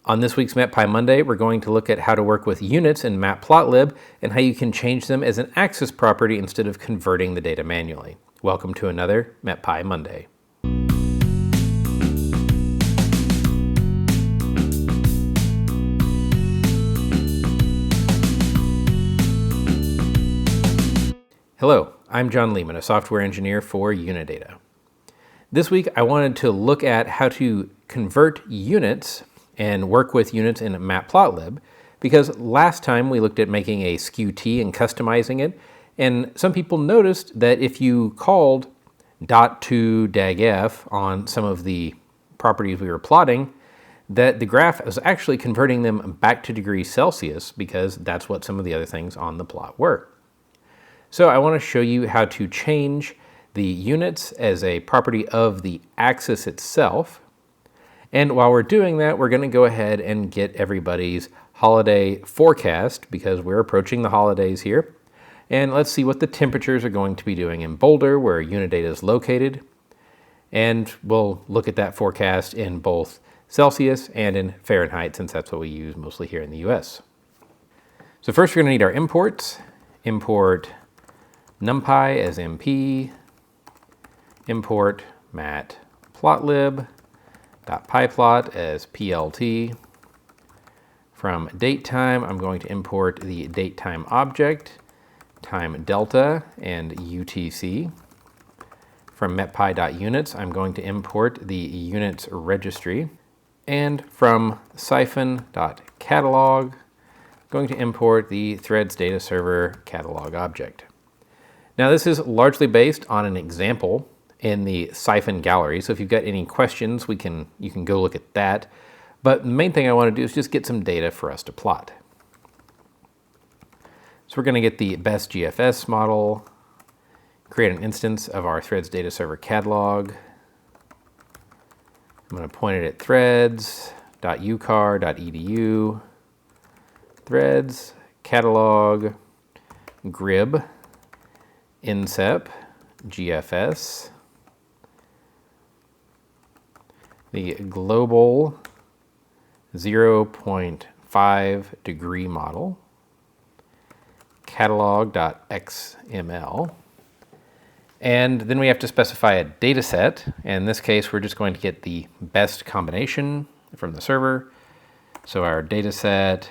On this week's MetPy Monday, we're going to look at how to work with units in Matplotlib and how you can change them as an axis property instead of converting the data manually. Welcome to another MetPy Monday. Hello, I'm John Lehman, a software engineer for Unidata. This week, I wanted to look at how to convert units and work with units in Matplotlib, because last time we looked at making a SKUT and customizing it, and some people noticed that if you called .to-dagf on some of the properties we were plotting, that the graph was actually converting them back to degrees Celsius, because that's what some of the other things on the plot were. So I want to show you how to change the units as a property of the axis itself. And while we're doing that, we're going to go ahead and get everybody's holiday forecast, because we're approaching the holidays here. And let's see what the temperatures are going to be doing in Boulder, where Unidata is located. And we'll look at that forecast in both Celsius and in Fahrenheit, since that's what we use mostly here in the US. So first we're going to need our imports. Import NumPy as MP, import Matplotlib, .pyplot as PLT. From datetime, I'm going to import the datetime object, time delta, and UTC. From metpy.units, I'm going to import the units registry. And from siphon.catalog, I'm going to import the threads data server catalog object. Now this is largely based on an example in the Siphon gallery, so if you've got any questions, you can go look at that. But the main thing I want to do is just get some data for us to plot. So we're going to get the best GFS model, create an instance of our threads data server catalog. I'm going to point it at threads.ucar.edu, threads, catalog, grib, INSEP, GFS, the global 0.5 degree model, catalog.xml, and then we have to specify a data set. In this case, we're just going to get the best combination from the server. So our data set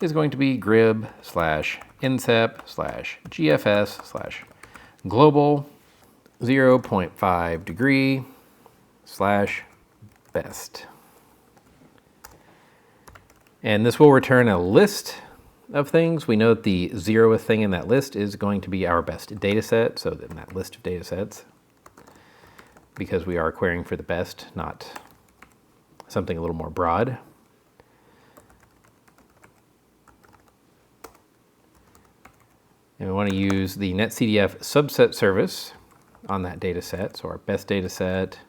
is going to be grib/insep/gfs/global 0.5 degree /best. And this will return a list of things. We know that the 0th thing in that list is going to be our best data set, so in that list of data sets, because we are querying for the best, not something a little more broad. And we want to use the netcdf subset service on that data set, so our best data set.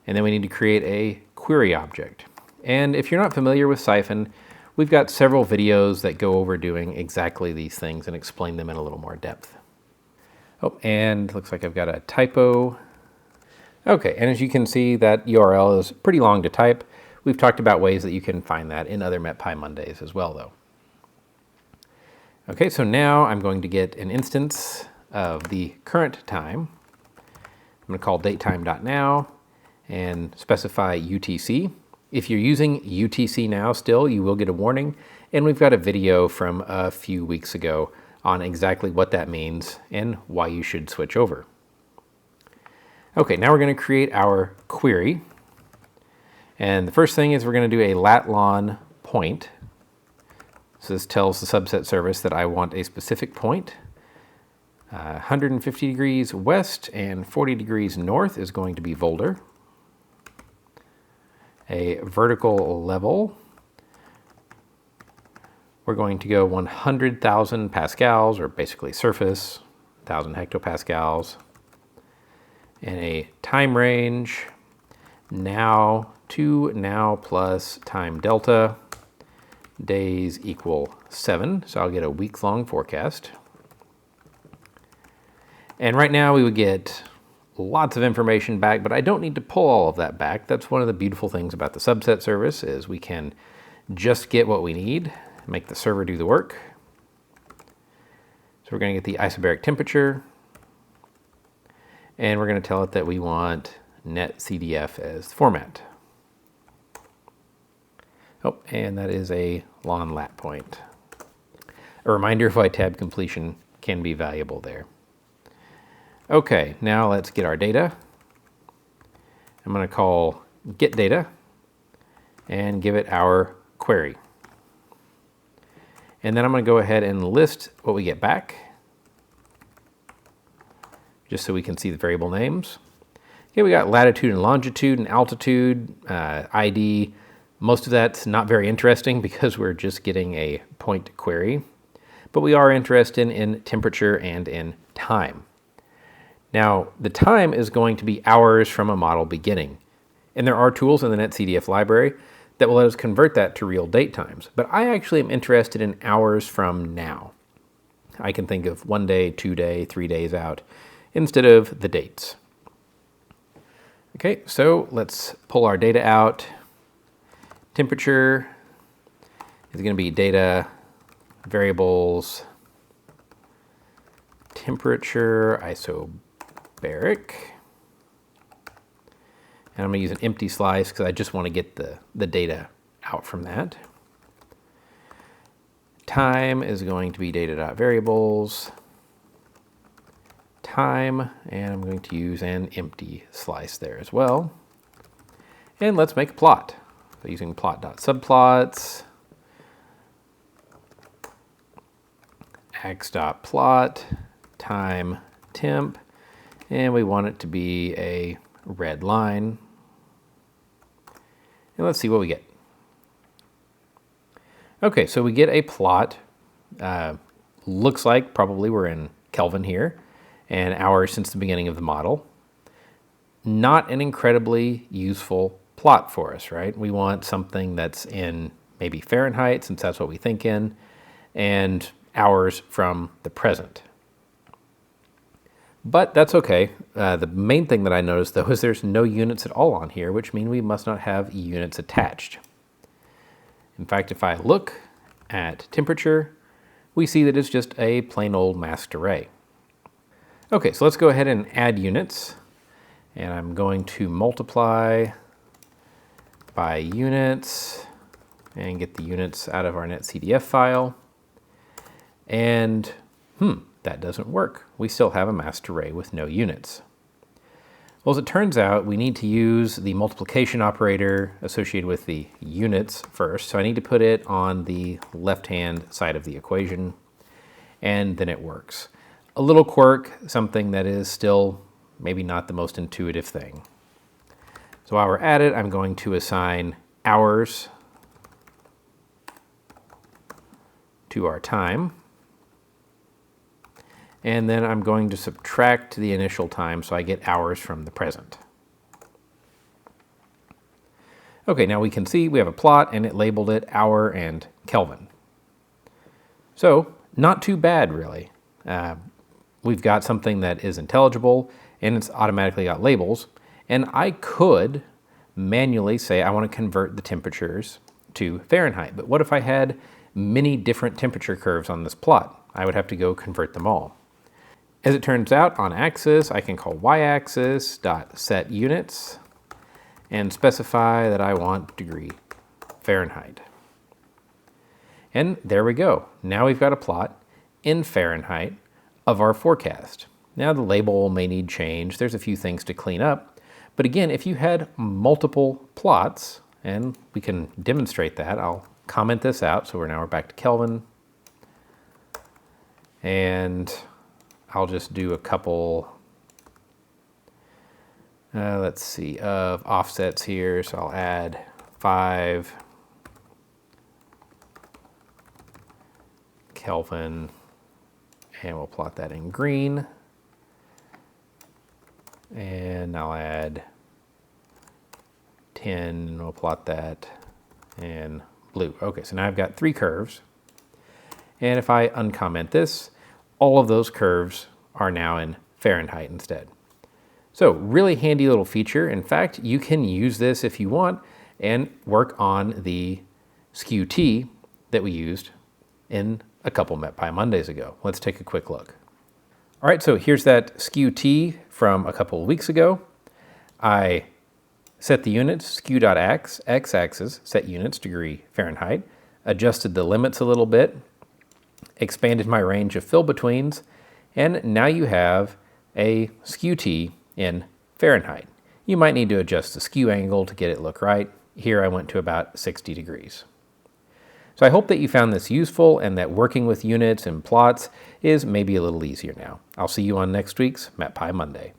And then we need to create a query object. And if you're not familiar with Siphon, we've got several videos that go over doing exactly these things and explain them in a little more depth. Oh, and looks like I've got a typo. Okay, and as you can see, that URL is pretty long to type. We've talked about ways that you can find that in other MetPy Mondays as well, though. Okay, so now I'm going to get an instance of the current time. I'm going to call datetime.now and specify UTC. If you're using UTC now still, you will get a warning, and we've got a video from a few weeks ago on exactly what that means and why you should switch over. Okay, now we're going to create our query. And the first thing is we're going to do a latlon point. So this tells the subset service that I want a specific point. 150 degrees west and 40 degrees north is going to be Boulder. A vertical level, we're going to go 100,000 pascals, or basically surface, 1,000 hectopascals. And a time range, now to now plus time delta, days equal 7. So I'll get a week-long forecast. And right now we would get lots of information back, but I don't need to pull all of that back. That's one of the beautiful things about the subset service is we can just get what we need, make the server do the work. So we're going to get the isobaric temperature, and we're going to tell it that we want netcdf as the format. Oh, and that is a lawn lat point. A reminder of why tab completion can be valuable there. Okay, now let's get our data. I'm going to call getData and give it our query. And then I'm going to go ahead and list what we get back, just so we can see the variable names. Okay, we got latitude and longitude and altitude, ID. Most of that's not very interesting because we're just getting a point query, but we are interested in temperature and in time. Now, the time is going to be hours from a model beginning, and there are tools in the netcdf library that will let us convert that to real date times, but I actually am interested in hours from now. I can think of 1 day, 2 day, 3 days out instead of the dates. Okay, so let's pull our data out. Temperature is going to be data variables temperature isobaric. And I'm going to use an empty slice because I just want to get the data out from that. Time is going to be data.variables time, and I'm going to use an empty slice there as well. And let's make a plot. So using plot.subplots, x.plot, time temp, and we want it to be a red line. And let's see what we get. Okay, so we get a plot. Looks like probably we're in Kelvin here, and hours since the beginning of the model. Not an incredibly useful plot for us, right? We want something that's in maybe Fahrenheit, since that's what we think in, and hours from the present. But that's okay. The main thing that I noticed, though, is there's no units at all on here, which means we must not have units attached. In fact, if I look at temperature, we see that it's just a plain old masked array. Okay, so let's go ahead and add units. And I'm going to multiply by units and get the units out of our netcdf file. And that doesn't work. We still have a masked array with no units. Well, as it turns out, we need to use the multiplication operator associated with the units first. So I need to put it on the left-hand side of the equation, and then it works. A little quirk, something that is still maybe not the most intuitive thing. So while we're at it, I'm going to assign hours to our time. And then I'm going to subtract the initial time so I get hours from the present. Okay, now we can see we have a plot and it labeled it hour and Kelvin. So not too bad, really. We've got something that is intelligible and it's automatically got labels. And I could manually say I want to convert the temperatures to Fahrenheit. But what if I had many different temperature curves on this plot? I would have to go convert them all. As it turns out, on axis, I can call y-axis.setUnits and specify that I want degree Fahrenheit. And there we go. Now we've got a plot in Fahrenheit of our forecast. Now the label may need change. There's a few things to clean up. But again, if you had multiple plots, and we can demonstrate that, I'll comment this out. So we're back to Kelvin. And I'll just do a couple, let's see, of offsets here. So I'll add 5 Kelvin, and we'll plot that in green. And I'll add 10, and we'll plot that in blue. Okay, so now I've got 3 curves. And if I uncomment this, all of those curves are now in Fahrenheit instead. So really handy little feature. In fact, you can use this if you want and work on the skew T that we used in a couple MetPy Mondays ago. Let's take a quick look. All right, so here's that skew T from a couple of weeks ago. I set the units, skew.x, x-axis, set units, degree Fahrenheit, adjusted the limits a little bit, expanded my range of fill-betweens, and now you have a skew T in Fahrenheit. You might need to adjust the skew angle to get it look right. Here I went to about 60 degrees. So I hope that you found this useful and that working with units and plots is maybe a little easier now. I'll see you on next week's MetPy Monday.